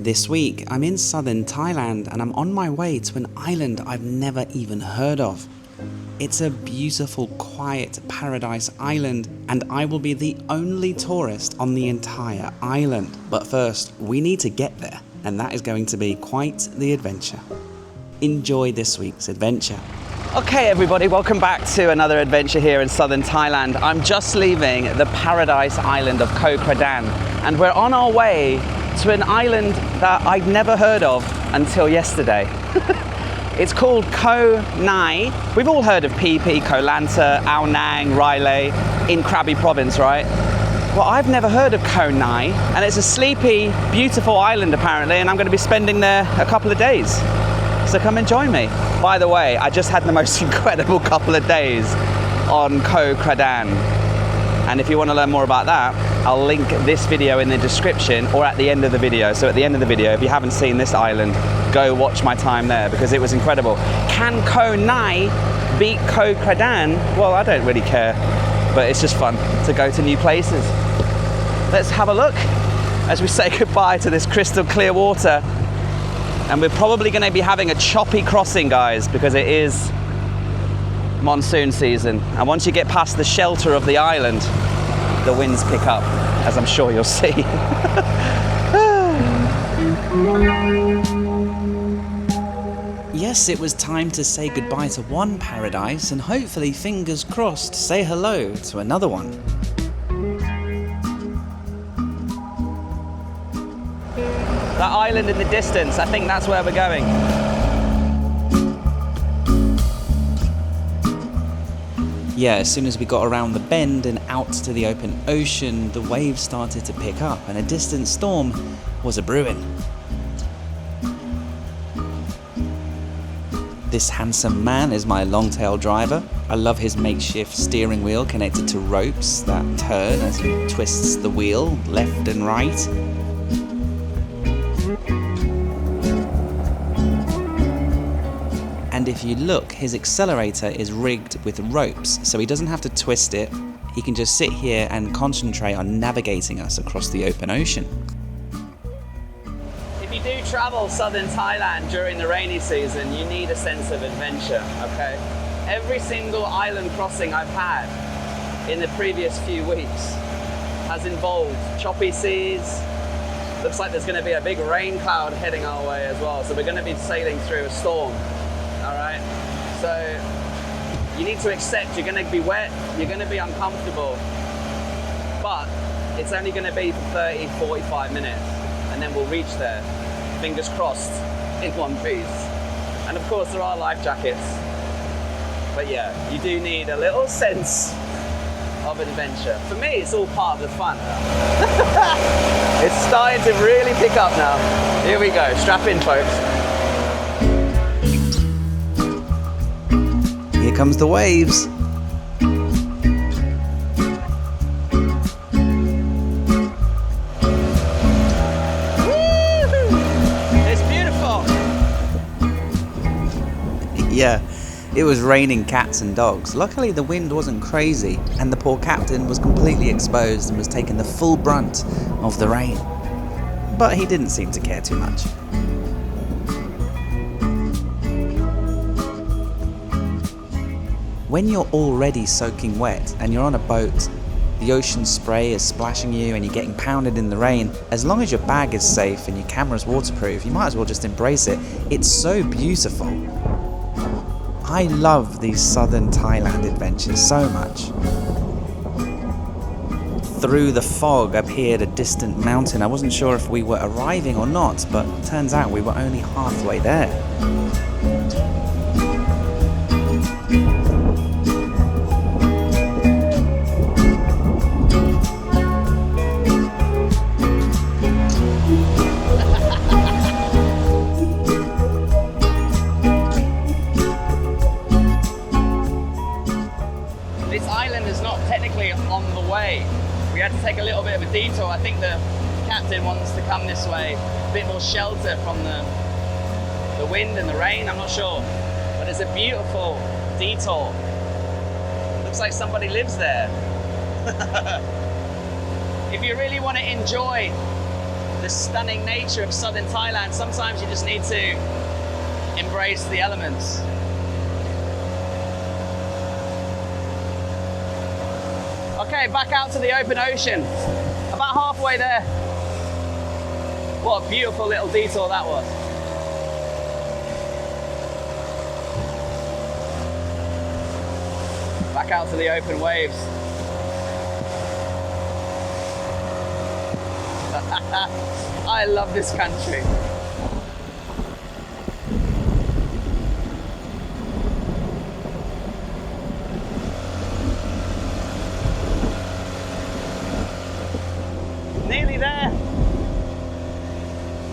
This week, I'm in southern Thailand and I'm on my way to an island I've never even heard of. It's a beautiful, quiet paradise island, and I will be the only tourist on the entire island. But first, we need to get there, and that is going to be quite the adventure. Enjoy this week's adventure. Okay everybody, welcome back to another adventure here in southern Thailand. I'm just leaving the paradise island of Koh Kgai, and we're on our way to an island that I'd never heard of until yesterday. It's called Koh Ngai. We've all heard of Phi Phi, Koh Lanta, Ao Nang, Railay in Krabi province, right? Well, I've never heard of Koh Ngai, and it's a sleepy, beautiful island apparently, and I'm going to be spending there a couple of days. So come and join me. By the way, I just had the most incredible couple of days on Koh Kgai. And if you want to learn more about that, I'll link this video in the description or at the end of the video. So at the end of the video, if you haven't seen this island, go watch my time there because it was incredible. Can Koh Ngai beat Koh Kgai? Well, I don't really care, but it's just fun to go to new places. Let's have a look as we say goodbye to this crystal clear water. And we're probably going to be having a choppy crossing, guys, because it is monsoon season. And once you get past the shelter of the island, the winds pick up, as I'm sure you'll see. Yes, it was time to say goodbye to one paradise and hopefully, fingers crossed, say hello to another one. That island in the distance, I think that's where we're going. Yeah, as soon as we got around the bend and out to the open ocean, the waves started to pick up and a distant storm was a-brewing. This handsome man is my long-tail driver. I love his makeshift steering wheel connected to ropes that turn as he twists the wheel left and right. And if you look, his accelerator is rigged with ropes, so he doesn't have to twist it. He can just sit here and concentrate on navigating us across the open ocean. If you do travel southern Thailand during the rainy season, you need a sense of adventure, okay? Every single island crossing I've had in the previous few weeks has involved choppy seas. Looks like there's going to be a big rain cloud heading our way as well, so we're going to be sailing through a storm. Alright, so you need to accept you're going to be wet, you're going to be uncomfortable, but it's only going to be for 30, 45 minutes, and then we'll reach there, fingers crossed, in one piece. And of course there are life jackets, but yeah, you do need a little sense of adventure. For me, it's all part of the fun. It's starting to really pick up now. Here we go, strap in folks. Here comes the waves. It's beautiful. Yeah, it was raining cats and dogs. Luckily the wind wasn't crazy and the poor captain was completely exposed and was taking the full brunt of the rain. But he didn't seem to care too much. When you're already soaking wet and you're on a boat, the ocean spray is splashing you and you're getting pounded in the rain, as long as your bag is safe and your camera's waterproof, you might as well just embrace it. It's so beautiful. I love these southern Thailand adventures so much. Through the fog appeared a distant mountain. I wasn't sure if we were arriving or not, but it turns out we were only halfway there. We had to take a little bit of a detour. I think the captain wants to come this way, a bit more shelter from the wind and the rain, I'm not sure. But it's a beautiful detour. Looks like somebody lives there. If you really want to enjoy the stunning nature of southern Thailand, sometimes you just need to embrace the elements. Okay, back out to the open ocean. About halfway there. What a beautiful little detour that was. Back out to the open waves. I love this country. Nearly there.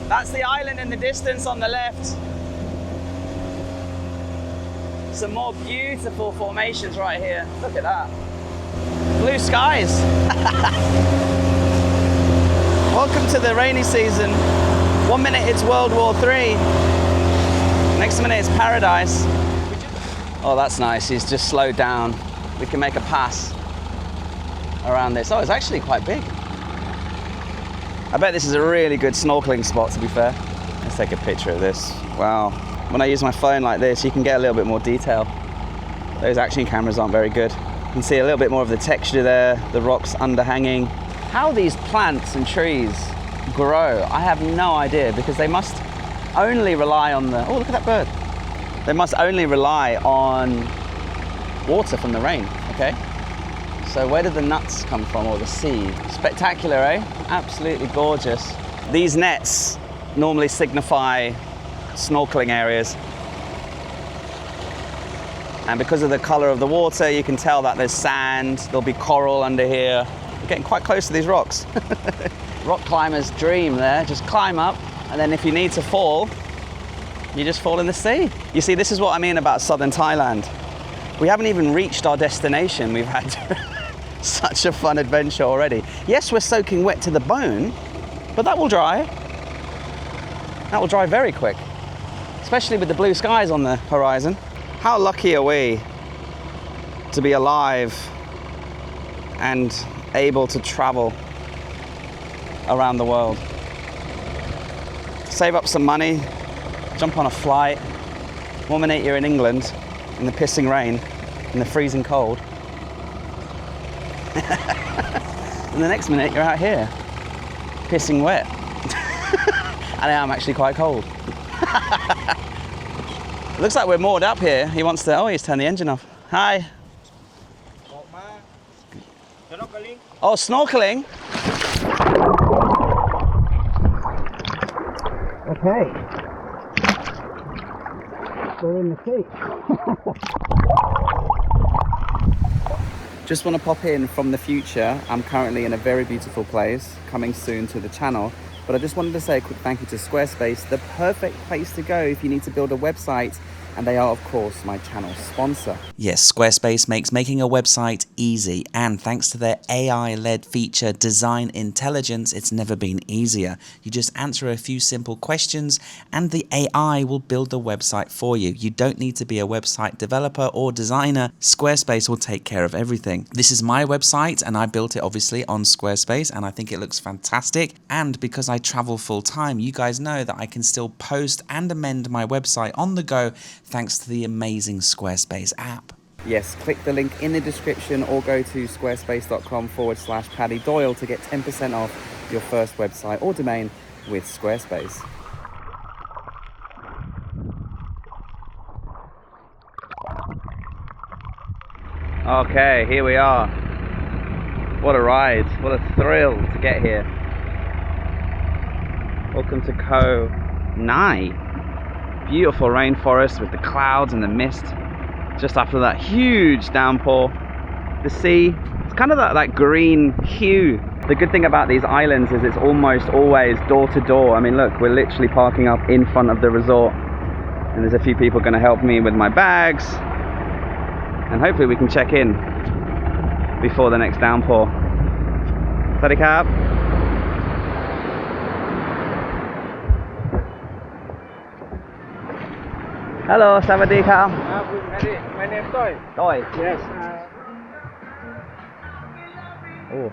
That's the island in the distance on the left. Some more beautiful formations right here. Look at that. Blue skies. Welcome to the rainy season. 1 minute it's World War III. Next minute it's paradise. Oh, that's nice. He's just slowed down. We can make a pass around this. Oh, it's actually quite big. I bet this is a really good snorkeling spot, to be fair. Let's take a picture of this. Wow. When I use my phone like this, you can get a little bit more detail. Those action cameras aren't very good. You can see a little bit more of the texture there, the rocks underhanging. How these plants and trees grow, I have no idea, because they must only rely on the... Oh, look at that bird. They must only rely on water from the rain, okay? So where did the nuts come from, or the seed? Spectacular, eh? Absolutely gorgeous. These nets normally signify snorkeling areas. And because of the color of the water, you can tell that there's sand, there'll be coral under here. We're getting quite close to these rocks. Rock climber's dream there, just climb up, and then if you need to fall, you just fall in the sea. You see, this is what I mean about southern Thailand. We haven't even reached our destination. We've had such a fun adventure already. Yes, we're soaking wet to the bone, but that will dry. That will dry very quick, especially with the blue skies on the horizon. How lucky are we to be alive and able to travel around the world. Save up some money, jump on a flight. 1 minute you're in England in the pissing rain, in the freezing cold. And the next minute you're out here, pissing wet. And I'm actually quite cold. It looks like we're moored up here. He wants to, oh, he's turned the engine off. Hi. Oh, snorkeling? Okay. We're in the sea. Just want to pop in from the future. I'm currently in a very beautiful place, coming soon to the channel. But I just wanted to say a quick thank you to Squarespace, the perfect place to go if you need to build a website. And they are, of course, my channel sponsor. Yes, Squarespace makes making a website easy. And thanks to their AI-led feature, Design Intelligence, it's never been easier. You just answer a few simple questions and the AI will build the website for you. You don't need to be a website developer or designer. Squarespace will take care of everything. This is my website and I built it obviously on Squarespace and I think it looks fantastic. And because I travel full time, you guys know that I can still post and amend my website on the go thanks to the amazing Squarespace app. Yes, click the link in the description or go to squarespace.com/Paddy Doyle to get 10% off your first website or domain with Squarespace. Okay, here we are. What a ride, what a thrill to get here. Welcome to Koh Ngai. Beautiful rainforest with the clouds and the mist just after that huge downpour. The sea, it's kind of that green hue. The good thing about these islands is it's almost always door to door. I mean, look, we're literally parking up in front of the resort and there's a few people going to help me with my bags and hopefully we can check in before the next downpour. Paddy Cap. Hello, Savadika. My name is Doyle. Doyle. Yes. Oh.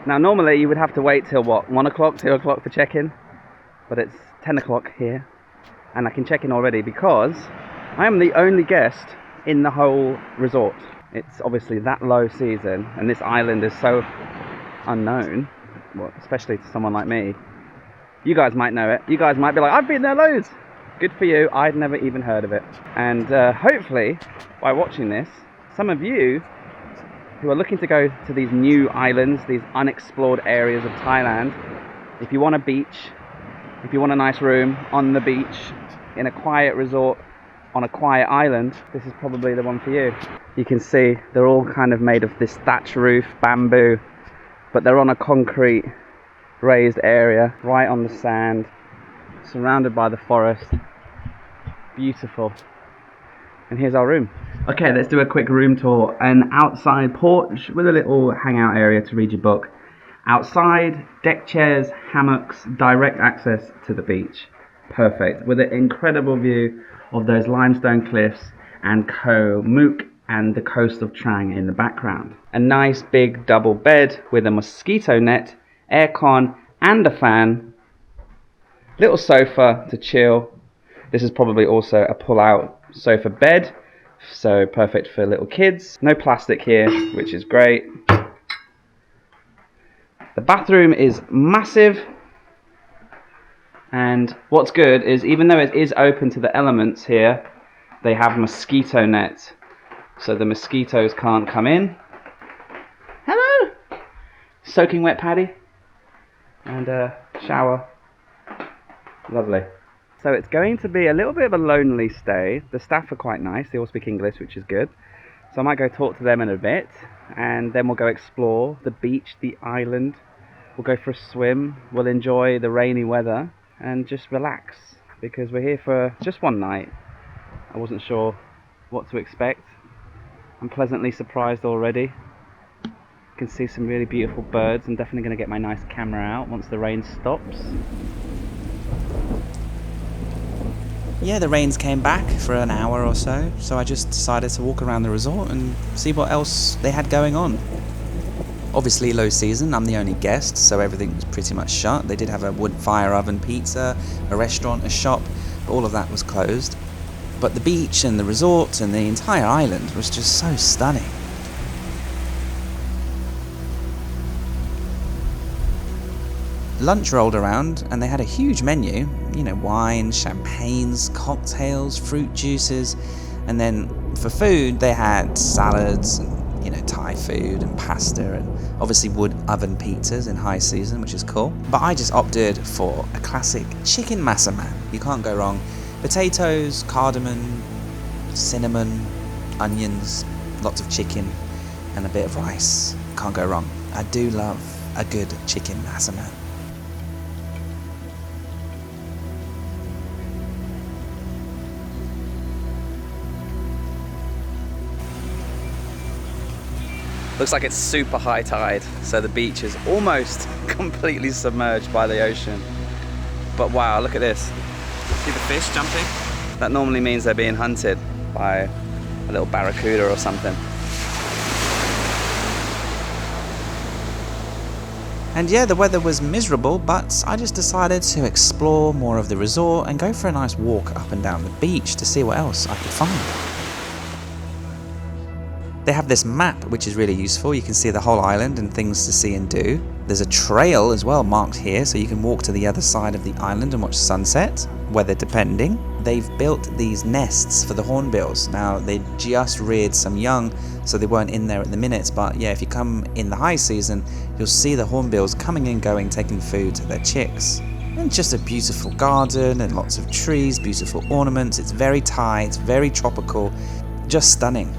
Now normally you would have to wait till what, 1 o'clock, 2 o'clock for check-in, but it's 10 o'clock here, and I can check in already because I am the only guest in the whole resort. It's obviously that low season, and this island is so unknown, well, especially to someone like me. You guys might know it. You guys might be like, I've been there loads. Good for you. I'd never even heard of it. And hopefully, by watching this, some of you who are looking to go to these new islands, these unexplored areas of Thailand, if you want a beach, if you want a nice room on the beach, in a quiet resort, on a quiet island, this is probably the one for you. You can see they're all kind of made of this thatch roof, bamboo, but they're on a concrete raised area, right on the sand, surrounded by the forest. Beautiful. And here's our room. Okay, let's do a quick room tour. An outside porch with a little hangout area to read your book. Outside, deck chairs, hammocks, direct access to the beach. Perfect. With an incredible view of those limestone cliffs and Koh Mook and the coast of Trang in the background. A nice big double bed with a mosquito net, aircon and a fan. Little sofa to chill. This is probably also a pull-out sofa bed, so perfect for little kids. No plastic here, which is great. The bathroom is massive, and what's good is even though it is open to the elements here, they have mosquito nets, so the mosquitoes can't come in. Hello! Soaking wet Paddy, and shower. Lovely. So it's going to be a little bit of a lonely stay. The staff are quite nice, they all speak English, which is good. So I might go talk to them in a bit, and then we'll go explore the beach, the island. We'll go for a swim, we'll enjoy the rainy weather, and just relax, because we're here for just one night. I wasn't sure what to expect. I'm pleasantly surprised already. You can see some really beautiful birds. I'm definitely going to get my nice camera out once the rain stops. Yeah, the rains came back for an hour or so, so I just decided to walk around the resort and see what else they had going on. Obviously low season, I'm the only guest, so everything was pretty much shut. They did have a wood fire oven pizza, a restaurant, a shop, but all of that was closed. But the beach and the resort and the entire island was just so stunning. Lunch rolled around and they had a huge menu, you know, wine, champagnes, cocktails, fruit juices, and then for food they had salads and, you know, Thai food and pasta and obviously wood oven pizzas in high season, which is cool. But I just opted for a classic chicken massaman. You can't go wrong. Potatoes, cardamom, cinnamon, onions, lots of chicken and a bit of rice. Can't go wrong. I do love a good chicken massaman. Looks like it's super high tide, so the beach is almost completely submerged by the ocean. But wow, look at this. See the fish jumping? That normally means they're being hunted by a little barracuda or something. And yeah, the weather was miserable, but I just decided to explore more of the resort and go for a nice walk up and down the beach to see what else I could find. They have this map which is really useful. You can see the whole island and things to see and do. There's a trail as well marked here, so you can walk to the other side of the island and watch sunset, weather depending. They've built these nests for the hornbills. Now, they just reared some young, so they weren't in there at the minute, but yeah, if you come in the high season, you'll see the hornbills coming and going, taking food to their chicks. And just a beautiful garden and lots of trees, beautiful ornaments. It's very Thai, it's very tropical, just stunning.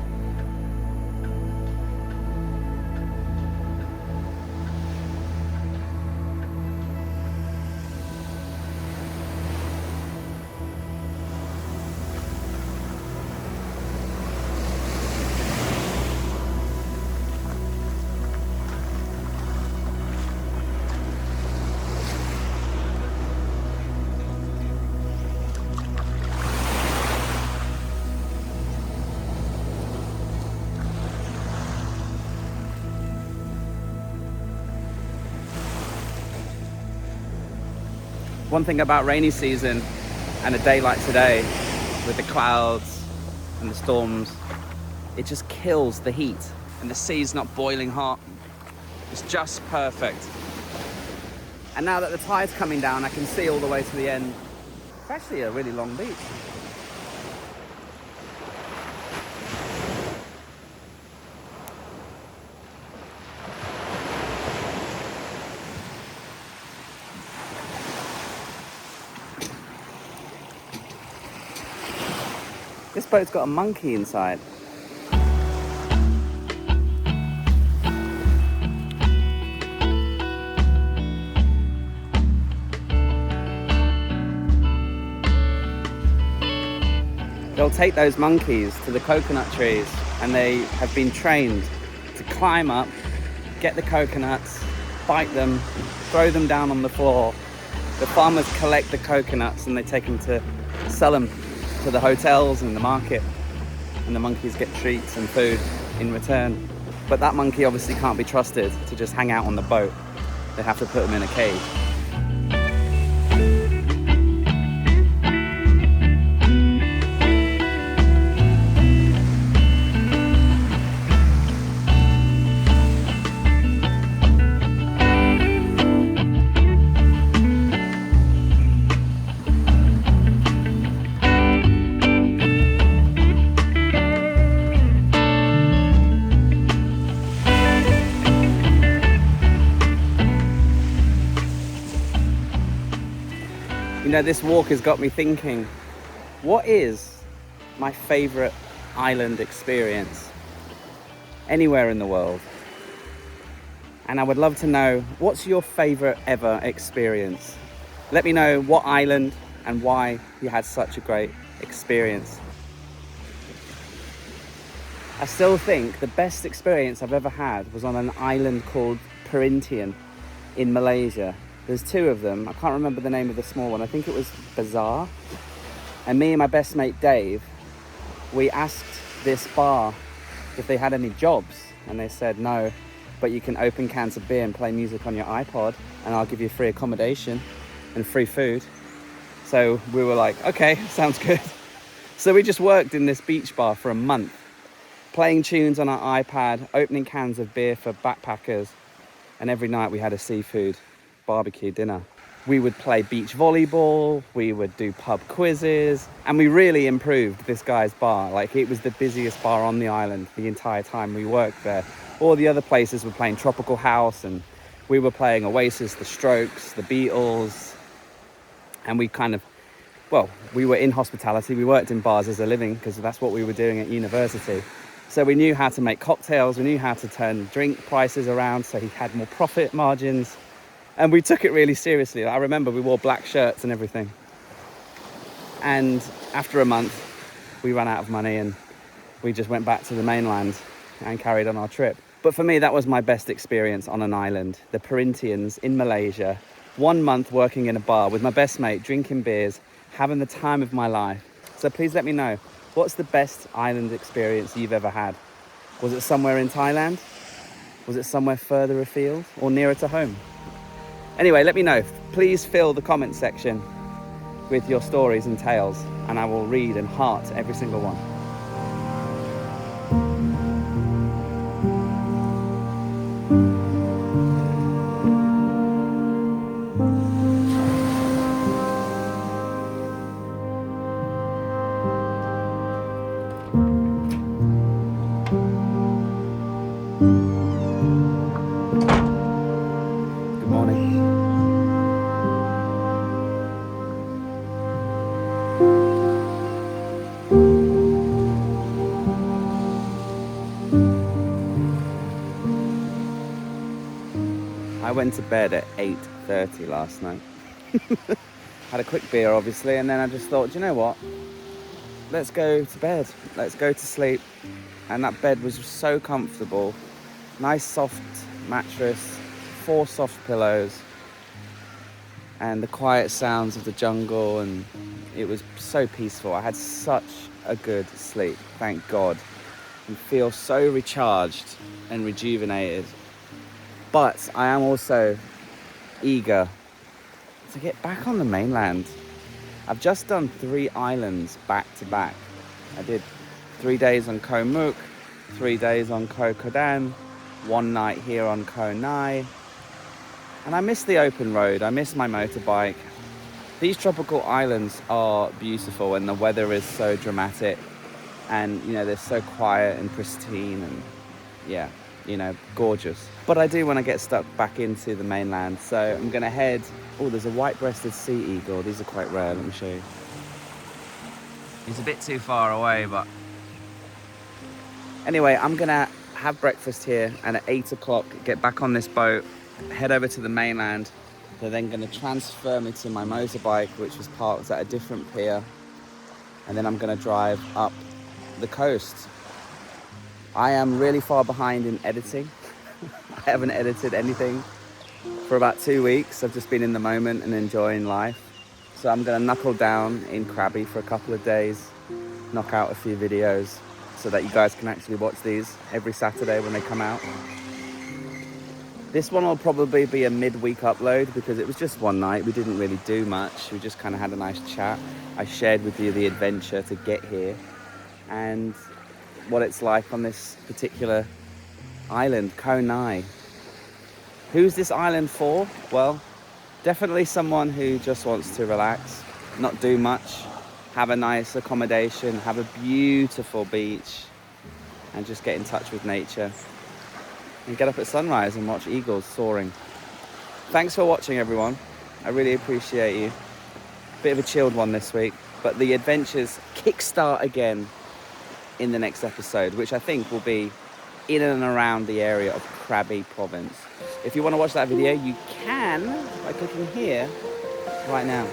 One thing about rainy season and a day like today with the clouds and the storms, it just kills the heat. And the sea's not boiling hot. It's just perfect. And now that the tide's coming down, I can see all the way to the end. It's actually a really long beach. This boat's got a monkey inside. They'll take those monkeys to the coconut trees, and they have been trained to climb up, get the coconuts, bite them, throw them down on the floor. The farmers collect the coconuts and they take them to sell them to the hotels and the market, and the monkeys get treats and food in return. But that monkey obviously can't be trusted to just hang out on the boat. They have to put him in a cage. You know, this walk has got me thinking, what is my favorite island experience anywhere in the world? And I would love to know, what's your favorite ever experience? Let me know what island and why you had such a great experience. I still think the best experience I've ever had was on an island called Perhentian in Malaysia. There's two of them. I can't remember the name of the small one. I think it was Bazaar. And me and my best mate Dave, we asked this bar if they had any jobs, and they said no, but you can open cans of beer and play music on your iPod, and I'll give you free accommodation and free food. So we were like, okay, sounds good. So we just worked in this beach bar for a month, playing tunes on our iPad, opening cans of beer for backpackers, and every night we had a seafood barbecue dinner. We would play beach volleyball, we would do pub quizzes, and we really improved this guy's bar. Like, it was the busiest bar on the island the entire time we worked there. All the other places were playing Tropical House, and we were playing Oasis, The Strokes, The Beatles, and we kind of, well, we were in hospitality, we worked in bars as a living because that's what we were doing at university. So we knew how to make cocktails, we knew how to turn drink prices around so he had more profit margins. And we took it really seriously. I remember we wore black shirts and everything. And after a month, we ran out of money and we just went back to the mainland and carried on our trip. But for me, that was my best experience on an island, the Perhentians in Malaysia. 1 month working in a bar with my best mate, drinking beers, having the time of my life. So please let me know, what's the best island experience you've ever had? Was it somewhere in Thailand? Was it somewhere further afield or nearer to home? Anyway, let me know. Please fill the comment section with your stories and tales, and I will read and heart every single one. Good morning. I went to bed at 8:30 last night. Had a quick beer, obviously, and then I just thought, you know what? Let's go to bed. Let's go to sleep. And that bed was so comfortable. Nice soft mattress, 4 soft pillows, and the quiet sounds of the jungle, and it was so peaceful. I had such a good sleep, thank God. And feel so recharged and rejuvenated. But I am also eager to get back on the mainland. I've just done 3 islands back to back. I did 3 days on Koh Mook, 3 days on Koh Kgai, 1 night here on Koh Ngai. And I miss the open road, I miss my motorbike. These tropical islands are beautiful and the weather is so dramatic. And, you know, they're so quiet and pristine and, yeah, you know, gorgeous. But I do want to get stuck back into the mainland. So I'm going to head... Oh, there's a white-breasted sea eagle. These are quite rare. Let me show you. He's a bit too far away, but... Anyway, I'm going to have breakfast here and at 8 o'clock get back on this boat, head over to the mainland. They're then going to transfer me to my motorbike, which was parked at a different pier. And then I'm going to drive up the coast. I am really far behind in editing. I haven't edited anything for about 2 weeks. I've just been in the moment and enjoying life. So I'm going to knuckle down in Krabi for a couple of days, knock out a few videos so that you guys can actually watch these every Saturday when they come out. This one will probably be a midweek upload because it was just one night. We didn't really do much. We just kind of had a nice chat. I shared with you the adventure to get here and what it's like on this particular island, Koh Ngai. Who's this island for? Well, definitely someone who just wants to relax, not do much, have a nice accommodation, have a beautiful beach, and just get in touch with nature. And get up at sunrise and watch eagles soaring. Thanks for watching, everyone. I really appreciate you. Bit of a chilled one this week, but the adventures kickstart again in the next episode, which I think will be in and around the area of Krabi province. If you want to watch that video, you can by clicking here right now.